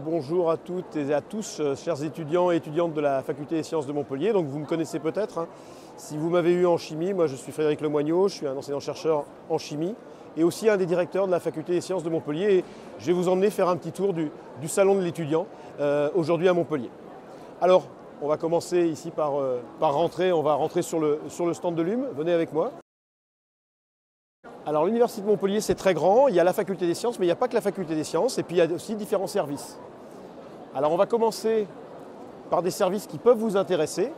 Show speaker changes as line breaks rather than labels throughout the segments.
Bonjour à toutes et à tous, chers étudiants et étudiantes de la Faculté des Sciences de Montpellier. Donc vous me connaissez peut-être, hein. Si vous m'avez eu en chimie, moi je suis Frédéric Lemoigneau, je suis un enseignant-chercheur en chimie et aussi un des directeurs de la Faculté des Sciences de Montpellier. Et je vais vous emmener faire un petit tour du salon de l'étudiant aujourd'hui à Montpellier. Alors, on va commencer ici par rentrer, on va rentrer sur le stand de l'UM. Venez avec moi. Alors l'Université de Montpellier, c'est très grand, il y a la Faculté des Sciences, mais il n'y a pas que la Faculté des Sciences, et puis il y a aussi différents services. Alors on va commencer par des services qui peuvent vous intéresser.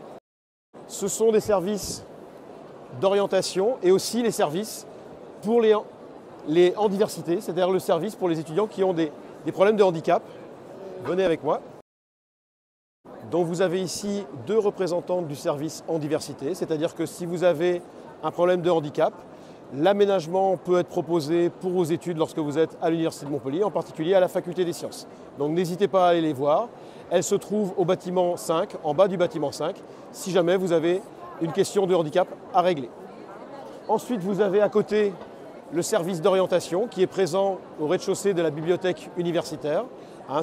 Ce sont des services d'orientation et aussi les services pour en diversité, c'est-à-dire le service pour les étudiants qui ont des problèmes de handicap. Venez avec moi. Donc vous avez ici deux représentantes du service en diversité, c'est-à-dire que si vous avez un problème de handicap, l'aménagement peut être proposé pour vos études lorsque vous êtes à l'Université de Montpellier, en particulier à la Faculté des Sciences. Donc n'hésitez pas à aller les voir. Elles se trouvent au bâtiment 5, en bas du bâtiment 5, si jamais vous avez une question de handicap à régler. Ensuite, vous avez à côté le service d'orientation qui est présent au rez-de-chaussée de la bibliothèque universitaire,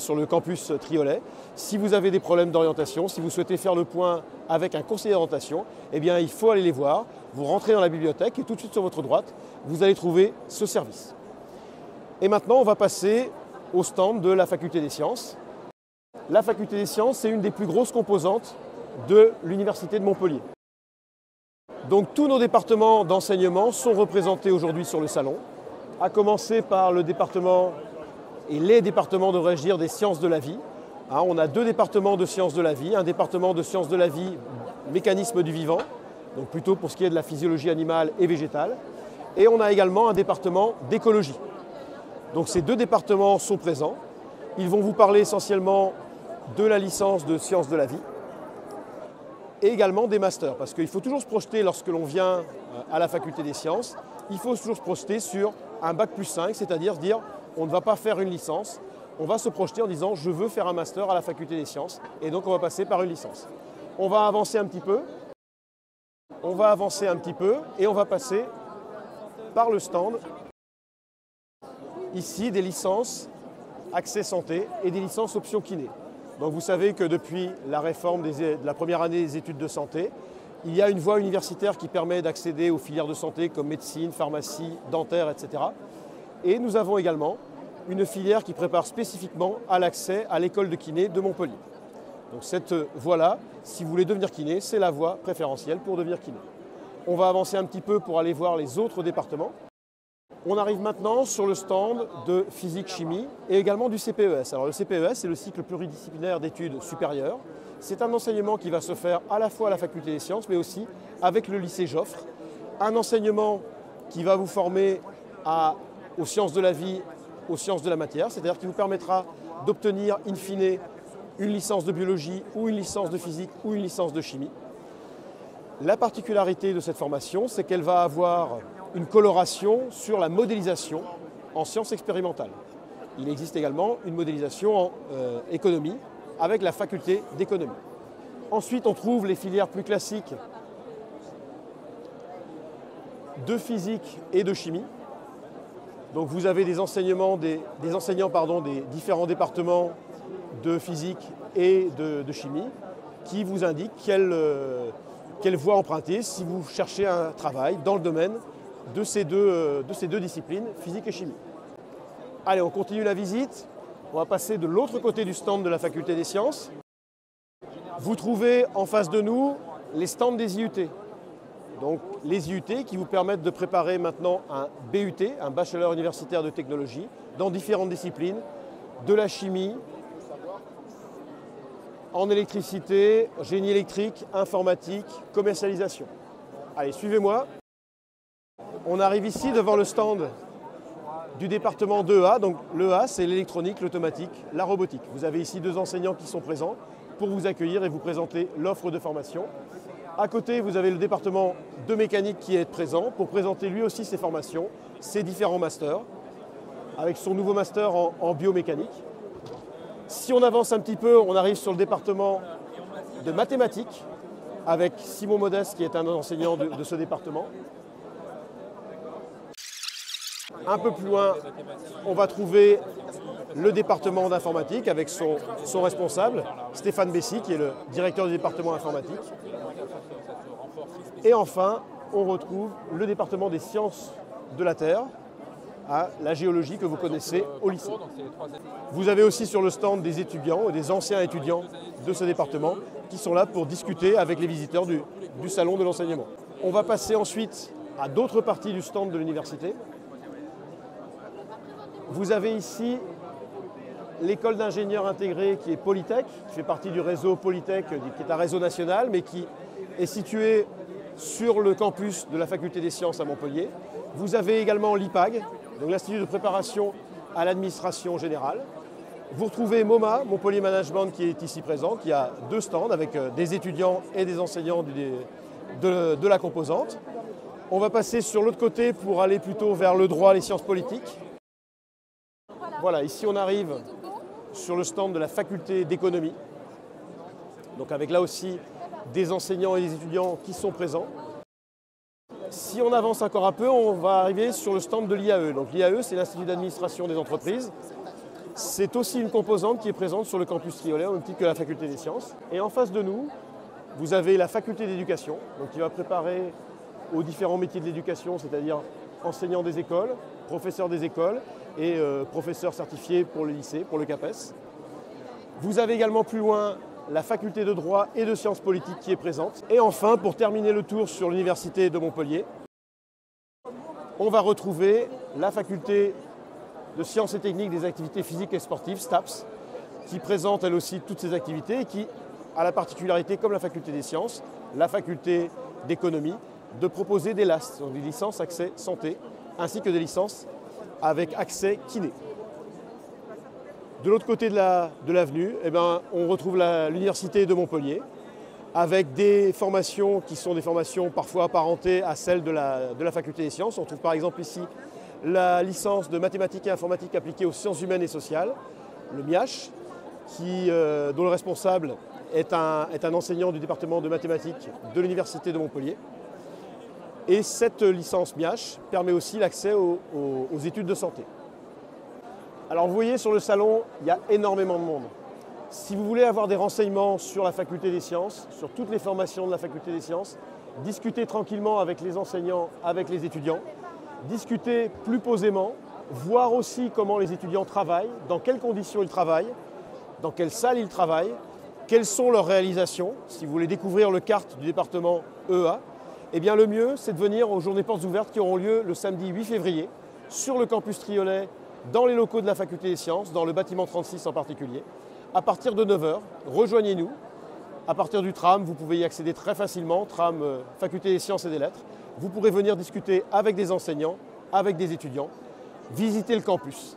sur le campus Triolet. Si vous avez des problèmes d'orientation, si vous souhaitez faire le point avec un conseiller d'orientation, eh bien, il faut aller les voir. Vous rentrez dans la bibliothèque et tout de suite sur votre droite, vous allez trouver ce service. Et maintenant, on va passer au stand de la Faculté des Sciences. La Faculté des Sciences, c'est une des plus grosses composantes de l'Université de Montpellier. Donc tous nos départements d'enseignement sont représentés aujourd'hui sur le salon, à commencer par le département et les départements, devrais-je dire, des sciences de la vie. On a deux départements de sciences de la vie, un département de sciences de la vie, mécanisme du vivant, donc plutôt pour ce qui est de la physiologie animale et végétale, et on a également un département d'écologie. Donc ces deux départements sont présents. Ils vont vous parler essentiellement de la licence de sciences de la vie et également des masters, parce qu'il faut toujours se projeter lorsque l'on vient à la Faculté des Sciences, il faut toujours se projeter sur un bac+5, c'est-à-dire se dire on ne va pas faire une licence, on va se projeter en disant je veux faire un master à la Faculté des Sciences et donc on va passer par une licence. On va avancer un petit peu, et on va passer par le stand ici des licences accès santé et des licences option kiné. Donc vous savez que depuis la réforme de la première année des études de santé, il y a une voie universitaire qui permet d'accéder aux filières de santé comme médecine, pharmacie, dentaire, etc. Et nous avons également une filière qui prépare spécifiquement à l'accès à l'école de kiné de Montpellier. Donc cette voie-là, si vous voulez devenir kiné, c'est la voie préférentielle pour devenir kiné. On va avancer un petit peu pour aller voir les autres départements. On arrive maintenant sur le stand de physique-chimie et également du CPES. Alors le CPES, c'est le cycle pluridisciplinaire d'études supérieures. C'est un enseignement qui va se faire à la fois à la Faculté des Sciences, mais aussi avec le lycée Joffre. Un enseignement qui va vous former aux sciences de la vie, aux sciences de la matière, c'est-à-dire qui vous permettra d'obtenir in fine une licence de biologie ou une licence de physique ou une licence de chimie. La particularité de cette formation, c'est qu'elle va avoir une coloration sur la modélisation en sciences expérimentales. Il existe également une modélisation en économie avec la faculté d'économie. Ensuite, on trouve les filières plus classiques de physique et de chimie. Donc vous avez des enseignants des différents départements de physique et de chimie qui vous indiquent quelle voie emprunter si vous cherchez un travail dans le domaine de ces deux disciplines, physique et chimie. Allez, on continue la visite. On va passer de l'autre côté du stand de la Faculté des Sciences. Vous trouvez en face de nous les stands des IUT. Donc les IUT qui vous permettent de préparer maintenant un BUT, un bachelor universitaire de technologie, dans différentes disciplines, de la chimie, en électricité, génie électrique, informatique, commercialisation. Allez, suivez-moi. On arrive ici devant le stand du département d'EA. Donc l'EA, c'est l'électronique, l'automatique, la robotique. Vous avez ici deux enseignants qui sont présents pour vous accueillir et vous présenter l'offre de formation. À côté, vous avez le département de mécanique qui est présent pour présenter lui aussi ses formations, ses différents masters, avec son nouveau master en biomécanique. Si on avance un petit peu, on arrive sur le département de mathématiques, avec Simon Modeste qui est un enseignant de ce département. Un peu plus loin, on va trouver le département d'informatique avec son responsable, Stéphane Bessy, qui est le directeur du département informatique. Et enfin, on retrouve le département des sciences de la Terre, à la géologie que vous connaissez au lycée. Vous avez aussi sur le stand des étudiants et des anciens étudiants de ce département qui sont là pour discuter avec les visiteurs du salon de l'enseignement. On va passer ensuite à d'autres parties du stand de l'université. Vous avez ici l'école d'ingénieurs intégrés qui est Polytech, qui fait partie du réseau Polytech, qui est un réseau national, mais qui est situé sur le campus de la faculté des sciences à Montpellier. Vous avez également l'IPAG, donc l'Institut de préparation à l'administration générale. Vous retrouvez MoMA, Montpellier Management, qui est ici présent, qui a 2 stands avec des étudiants et des enseignants de la composante. On va passer sur l'autre côté pour aller plutôt vers le droit, les sciences politiques. Voilà, ici on arrive sur le stand de la faculté d'économie. Donc avec là aussi des enseignants et des étudiants qui sont présents. Si on avance encore un peu, on va arriver sur le stand de l'IAE. Donc l'IAE, c'est l'Institut d'administration des entreprises. C'est aussi une composante qui est présente sur le campus Triolet, au même titre que la faculté des sciences. Et en face de nous, vous avez la faculté d'éducation, donc qui va préparer aux différents métiers de l'éducation, c'est-à-dire enseignants des écoles, professeurs des écoles et professeurs certifiés pour le lycée, pour le CAPES. Vous avez également plus loin la faculté de droit et de sciences politiques qui est présente. Et enfin, pour terminer le tour sur l'université de Montpellier, on va retrouver la faculté de sciences et techniques des activités physiques et sportives, STAPS, qui présente elle aussi toutes ces activités et qui a la particularité, comme la faculté des sciences, la faculté d'économie, de proposer des LAS, donc des licences accès santé, ainsi que des licences avec accès kiné. De l'autre côté de l'avenue, on retrouve l'université de Montpellier, avec des formations qui sont des formations parfois apparentées à celles de la faculté des sciences. On trouve par exemple ici la licence de mathématiques et informatique appliquée aux sciences humaines et sociales, le MIAH, dont le responsable est un enseignant du département de mathématiques de l'université de Montpellier. Et cette licence MIAH permet aussi l'accès aux études de santé. Alors vous voyez sur le salon, il y a énormément de monde. Si vous voulez avoir des renseignements sur la faculté des sciences, sur toutes les formations de la faculté des sciences, discutez tranquillement avec les enseignants, avec les étudiants, discutez plus posément, voir aussi comment les étudiants travaillent, dans quelles conditions ils travaillent, dans quelle salle ils travaillent, quelles sont leurs réalisations. Si vous voulez découvrir le CART du département EA, eh bien le mieux c'est de venir aux journées portes ouvertes qui auront lieu le samedi 8 février sur le campus Triolet, dans les locaux de la faculté des sciences, dans le bâtiment 36 en particulier. À partir de 9 h, rejoignez-nous. À partir du tram, vous pouvez y accéder très facilement, tram faculté des sciences et des lettres. Vous pourrez venir discuter avec des enseignants, avec des étudiants, visiter le campus.